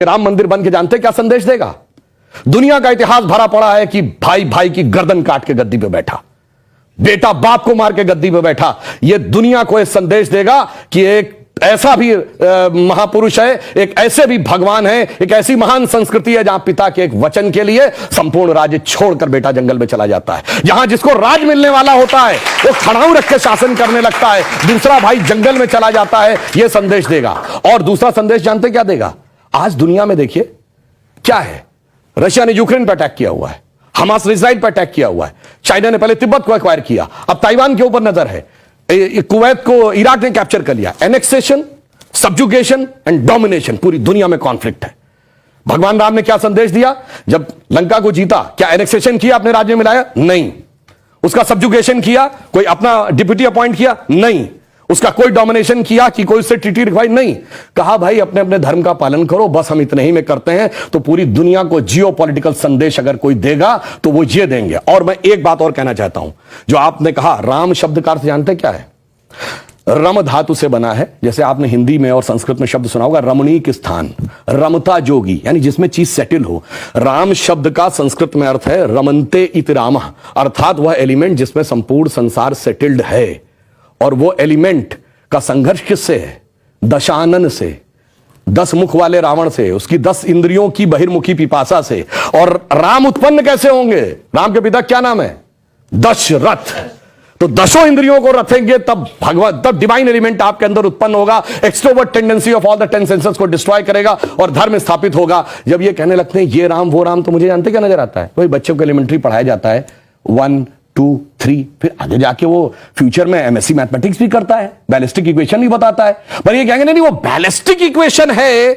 राम मंदिर बन के जानते क्या संदेश देगा? दुनिया का इतिहास भरा पड़ा है कि भाई भाई की गर्दन काट के गद्दी पे बैठा, बेटा बाप को मार के गद्दी पे बैठा। यह दुनिया को एक संदेश देगा कि एक ऐसा भी महापुरुष है, एक ऐसे भी भगवान है, एक ऐसी महान संस्कृति है जहां पिता के एक वचन के लिए संपूर्ण राज्य छोड़कर बेटा जंगल में चला जाता है। जहां जिसको राज मिलने वाला होता है वो खड़ाऊ रख के शासन करने लगता है, दूसरा भाई जंगल में चला जाता है। यह संदेश देगा। और दूसरा संदेश जानते क्या देगा? आज दुनिया में देखिए क्या है, रशिया ने यूक्रेन पर अटैक किया हुआ है, हमास ने इजराइल पर अटैक किया हुआ है, चाइना ने पहले तिब्बत को एक्वायर किया, अब ताइवान के ऊपर नजर है, कुवैत को इराक ने कैप्चर कर लिया। एनेक्सेशन, सब्जुगेशन एंड डोमिनेशन, पूरी दुनिया में कॉन्फ्लिक्ट है। भगवान राम ने क्या संदेश दिया? जब लंका को जीता, क्या एनेक्सेशन किया, अपने राज्य में मिलाया? नहीं। उसका सब्जुगेशन किया, कोई अपना डिप्यूटी अपॉइंट किया? नहीं। उसका कोई डोमिनेशन किया कि कोई उससे ट्रीटी रिक्वायर? नहीं। कहा भाई अपने अपने धर्म का पालन करो, बस हम इतने ही में करते हैं। तो पूरी दुनिया को जियोपॉलिटिकल संदेश अगर कोई देगा तो वो ये देंगे। और मैं एक बात और कहना चाहता हूं, जो आपने कहा राम शब्द का अर्थ जानते क्या है? रम धातु से बना है। जैसे आपने हिंदी में और संस्कृत में शब्द सुना होगा, रमणीक स्थान, रमता जोगी, यानी जिसमें चीज सेटल हो। राम शब्द का संस्कृत में अर्थ है रमन्ते इति रामः, अर्थात वह एलिमेंट जिसमें संपूर्ण संसार सेटल्ड है। और वो एलिमेंट का संघर्ष किससे है? दशानन से, 10 मुख वाले रावण से, उसकी 10 इंद्रियों की बहिर्मुखी पिपासा से। और राम उत्पन्न कैसे होंगे? राम के पिता क्या नाम है? दशरथ। तो 10 इंद्रियों को रखेंगे तब भगवान, तब डिवाइन एलिमेंट आपके अंदर उत्पन्न होगा। Extrovert tendency of all the 10 senses को डिस्ट्रॉय करेगा और धर्म स्थापित होगा। जब ये कहने लगते हैं ये राम वो राम, तो मुझे जानते क्या नजर आता है? वही बच्चों को एलिमेंट्री पढ़ाया जाता है 1 2 3, फिर आगे जाके वो फ्यूचर में एमएससी मैथमेटिक्स भी करता है, बैलिस्टिक इक्वेशन भी बताता है। पर ये कहेंगे नहीं वो बैलिस्टिक इक्वेशन है,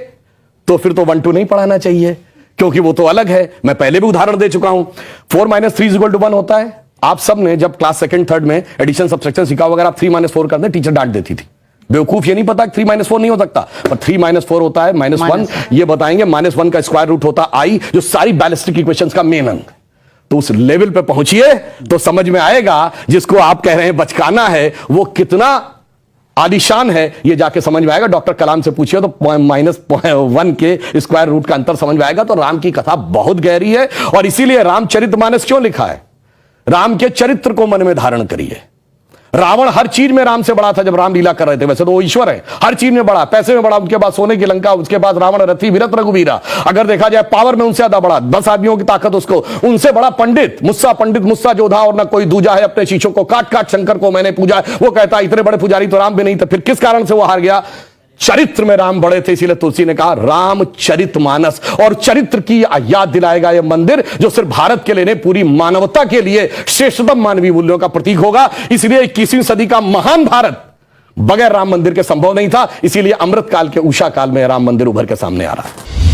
तो फिर तो 1 2 नहीं पढ़ाना चाहिए, क्योंकि वो तो अलग है। मैं पहले भी उदाहरण दे चुका हूं। 4 - 3 = 1 होता है। आप सब ने जब क्लास 2nd 3rd में एडिशन सब्सट्रैक्शन सीखा होगा, आप 3 - 4 करते टीचर डांट देती थी। बेवकूफ ये नहीं पता कि 3 - 4 नहीं हो सकता, पर 3 - 4 होता है -1। ये बताएंगे -1 का स्क्वायर रूट होता आई, जो सारी बैलिस्टिक इक्वेशंस का मेन अंग। तो उस लेवल पे पहुंचिए तो समझ में आएगा जिसको आप कह रहे हैं बचकाना है वो कितना आलीशान है, ये जाके समझ में आएगा। डॉक्टर कलाम से पूछिए तो -1 के स्क्वायर रूट का अंतर समझ में आएगा। तो राम की कथा बहुत गहरी है और इसीलिए रामचरितमानस क्यों लिखा है? राम के चरित्र को मन में धारण करिए। रावण हर चीज में राम से बड़ा था जब राम लीला कर रहे थे। वैसे तो वो ईश्वर है, हर चीज में बड़ा, पैसे में बड़ा, उनके बाद सोने की लंका, उसके बाद रावण रथी विरत रघुवीरा। अगर देखा जाए पावर में उनसे ज्यादा बड़ा, 10 आदमियों की ताकत उसको, उनसे बड़ा पंडित मुस्सा जोधा और ना कोई दूजा है। अपने शीशों को काट काट शंकर को मैंने पूजा। वो कहता इतने बड़े पुजारी तो राम भी नहीं थे, फिर किस कारण से वो हार गया? चरित्र में राम बड़े थे। इसीलिए तुलसी ने कहा रामचरितमानस। और चरित्र की याद दिलाएगा यह मंदिर, जो सिर्फ भारत के लिए नहीं पूरी मानवता के लिए श्रेष्ठतम मानवीय मूल्यों का प्रतीक होगा। इसलिए 21वीं सदी का महान भारत बगैर राम मंदिर के संभव नहीं था। इसीलिए अमृत काल के उषा काल में राम मंदिर उभर के सामने आ रहा है।